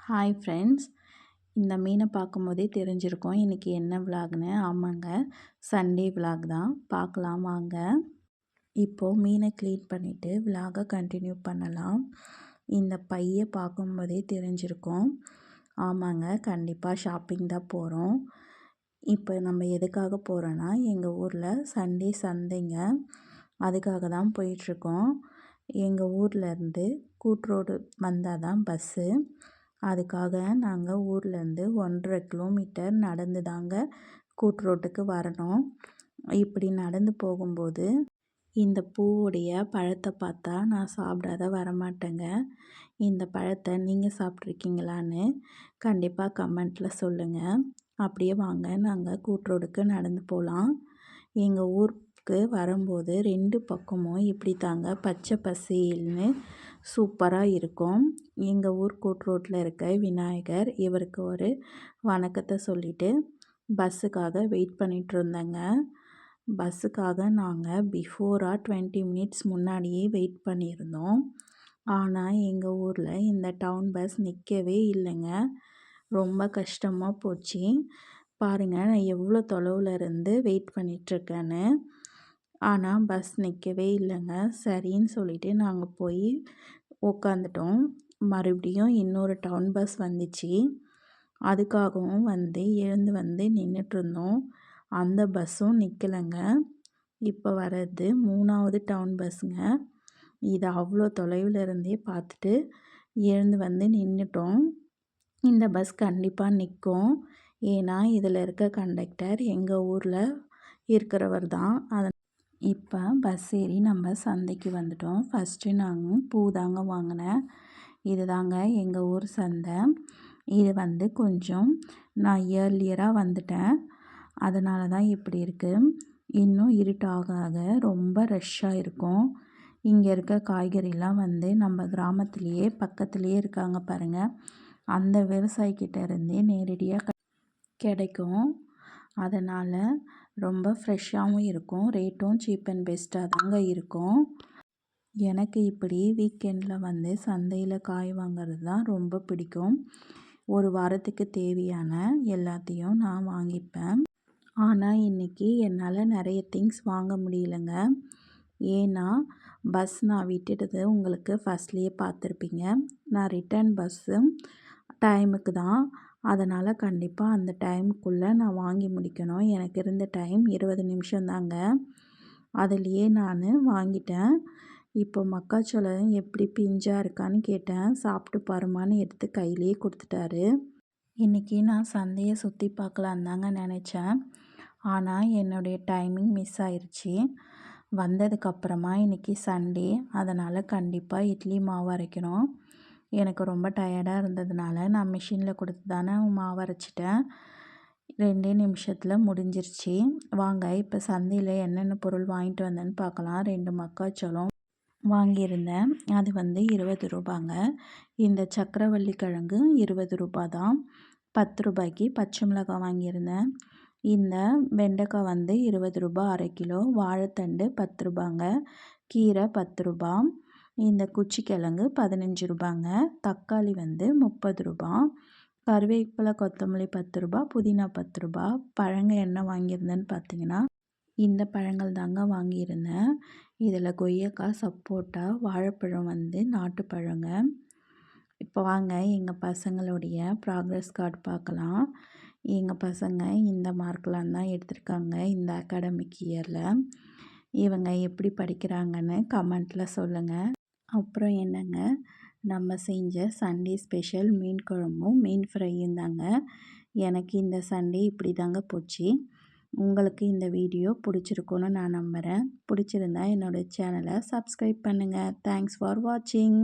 Hi friends, இந்த மீனை பார்க்கும்போதே தெரிஞ்சிருக்கும் இன்றைக்கி என்ன விலாக்னு. ஆமாங்க, சண்டே விலாக் தான். பார்க்கலாம் வாங்க. இப்போது மீனை க்ளீன் பண்ணிவிட்டு விலாகை கண்டினியூ பண்ணலாம். இந்த பையை பார்க்கும்போதே தெரிஞ்சிருக்கும். ஆமாங்க, கண்டிப்பாக ஷாப்பிங் தான் போகிறோம். இப்போ நம்ம எதுக்காக போகிறோன்னா, எங்கள் ஊரில் சண்டே சந்தைங்க, அதுக்காக தான் போயிட்டுருக்கோம். எங்கள் ஊர்லேருந்து கூட்ரோடு வந்தால் தான் பஸ்ஸு. அதுக்காக நாங்கள் ஊர்லேருந்து 1.5 கிலோமீட்டர் நடந்து தாங்க கூட்ரோட்டுக்கு வரணும். இப்படி நடந்து போகும்போது இந்த பூவுடைய பழத்தை பார்த்தா நான் சாப்பிடாத வரமாட்டேங்க. இந்த பழத்தை நீங்கள் சாப்பிட்ருக்கீங்களான்னு கண்டிப்பாக கமெண்ட்டில் சொல்லுங்கள். அப்படியே வாங்க நாங்கள் கூட்ரோடுக்கு நடந்து போகலாம். எங்கள் ஊருக்கு வரும்போது 2 பக்கமும் இப்படி தாங்க பச்சை பசேல்னு சூப்பராக இருக்கும். எங்கள் ஊர் கூட்ரோட்டில் இருக்க விநாயகர், இவருக்கு ஒரு வணக்கத்தை சொல்லிவிட்டு பஸ்ஸுக்காக வெயிட் பண்ணிகிட்ருந்தேங்க. பஸ்ஸுக்காக நாங்கள் பிஃபோராக 20 மினிட்ஸ் முன்னாடியே வெயிட் பண்ணியிருந்தோம். ஆனால் எங்கள் ஊரில் இந்த டவுன் பஸ் நிற்கவே இல்லைங்க. ரொம்ப கஷ்டமாக போச்சு. பாருங்கள், நான் எவ்வளோ தொலைவில் இருந்து வெயிட் பண்ணிகிட்ருக்கேன்னு. ஆனால் பஸ் நிற்கவே இல்லைங்க. சரின்னு சொல்லிவிட்டு நாங்கள் போய் உட்காந்துட்டோம். மறுபடியும் இன்னொரு டவுன் பஸ் வந்துச்சு. அதுக்காகவும் எழுந்து நின்றுட்டுருந்தோம். அந்த பஸ்ஸும் நிற்கலைங்க. இப்போ வர்றது 3வது டவுன் பஸ்ஸுங்க. இதை அவ்வளோ தொலைவில் இருந்தே பார்த்துட்டு எழுந்து நின்றுட்டோம். இந்த பஸ் கண்டிப்பாக நிற்கும். ஏன்னா இதில் இருக்க கண்டக்டர் எங்கள் ஊரில் இருக்கிறவர் தான். இப்போ பஸ் ஏறி நம்ம சந்தைக்கு வந்துட்டோம். ஃபஸ்ட்டு நாங்கள் பூ தாங்க வாங்கினேன். இது தாங்க எங்கள் ஊர் சந்தை. இது கொஞ்சம் நான் இயர்லியராக வந்துட்டேன், அதனால தான் இப்படி இருக்குது. இன்னும் இருட்டாக ஆக ரொம்ப ரஷ்ஷாக இருக்கும். இங்கே இருக்க காய்கறிலாம் நம்ம கிராமத்துலேயே பக்கத்துலேயே இருக்காங்க பாருங்கள், அந்த விவசாயிக்கிட்ட இருந்தே நேரடியாக கிடைக்கும். அதனால் ரொம்ப ஃப்ரெஷ்ஷாகவும் இருக்கும். ரேட்டும் சீப் அண்ட் பெஸ்ட்டாக தாங்க இருக்கும். எனக்கு இப்படி வீக்கெண்டில் சந்தையில் காய் வாங்கிறது தான் ரொம்ப பிடிக்கும். ஒரு வாரத்துக்கு தேவையான எல்லாத்தையும் நான் வாங்கிப்பேன். ஆனால் இன்றைக்கி என்னால் நிறைய திங்ஸ் வாங்க முடியலைங்க. ஏன்னா பஸ் நான் விட்டுட்டது உங்களுக்கு ஃபஸ்ட்லேயே பார்த்துருப்பீங்க. நான் ரிட்டர்ன் பஸ்ஸு டைமுக்கு தான். அதனால் கண்டிப்பாக அந்த டைமுக்குள்ளே நான் வாங்கி முடிக்கணும். எனக்கு இருந்த டைம் 20 நிமிஷம் தாங்க. அதுலேயே நான் வாங்கிட்டேன். இப்போ மக்காச்சோளம் எப்படி பிஞ்சாக இருக்கான்னு கேட்டேன். சாப்பிட்டு பாருமான்னு எடுத்து கையிலேயே கொடுத்துட்டாரு. இன்றைக்கி நான் சந்தையை சுற்றி பார்க்கலான்னு தாங்க நினச்சேன். ஆனால் என்னுடைய டைமிங் மிஸ் ஆயிடுச்சு. வந்ததுக்கப்புறமா இன்றைக்கி சண்டே, அதனால் கண்டிப்பாக இட்லி மாவு அரைக்கணும். எனக்கு ரொம்ப டயர்டாக இருந்ததுனால நான் மிஷினில் கொடுத்து தானே மாவு அரைச்சிட்டேன். 2 நிமிஷத்தில் முடிஞ்சிருச்சு. வாங்க இப்போ சந்தையில் என்னென்ன பொருள் வாங்கிட்டு வந்தேன்னு பார்க்கலாம். 2 மக்காச்சோளம் வாங்கியிருந்தேன். அது 20 ரூபாங்க. இந்த சக்கரவள்ளி கிழங்கு 20 ரூபா தான். 10 ரூபாய்க்கு பச்சை மிளகாய் வாங்கியிருந்தேன். இந்த வெண்டைக்காய் 20 ரூபா அரை கிலோ. வாழைத்தண்டு 10 ரூபாங்க. கீரை 10 ரூபா. இந்த குச்சிக்கிழங்கு 15 ரூபாங்க. தக்காளி 30 ரூபா. கருவேப்பிலை கொத்தமல்லி 10 ரூபா. புதினா 10 ரூபா. பழங்கள் என்ன வாங்கியிருந்தேன்னு பார்த்தீங்கன்னா, இந்த பழங்கள் தாங்க வாங்கியிருந்தேன். இதில் கொய்யாக்காய், சப்போட்டா, வாழைப்பழம் நாட்டுப்பழங்க. இப்போ வாங்க எங்கள் பசங்களுடைய ப்ராக்ரஸ் கார்டு பார்க்கலாம். எங்கள் பசங்க இந்த மார்க்கெலாம் தான் எடுத்திருக்காங்க இந்த அகாடமிக் இயரில். இவங்க எப்படி படிக்கிறாங்கன்னு கமெண்ட்டில் சொல்லுங்கள். அப்புறம் என்னங்க, நம்ம செஞ்ச சண்டே ஸ்பெஷல் மீன் குழம்பும் மீன் ஃப்ரையும் தாங்க. எனக்கு இந்த சண்டே இப்படி தாங்க போச்சு. உங்களுக்கு இந்த வீடியோ பிடிச்சிருக்குன்னு நான் நம்புகிறேன். பிடிச்சிருந்தா என்னோடய சேனலை சப்ஸ்கிரைப் பண்ணுங்கள். தேங்க்ஸ் ஃபார் வாட்சிங்.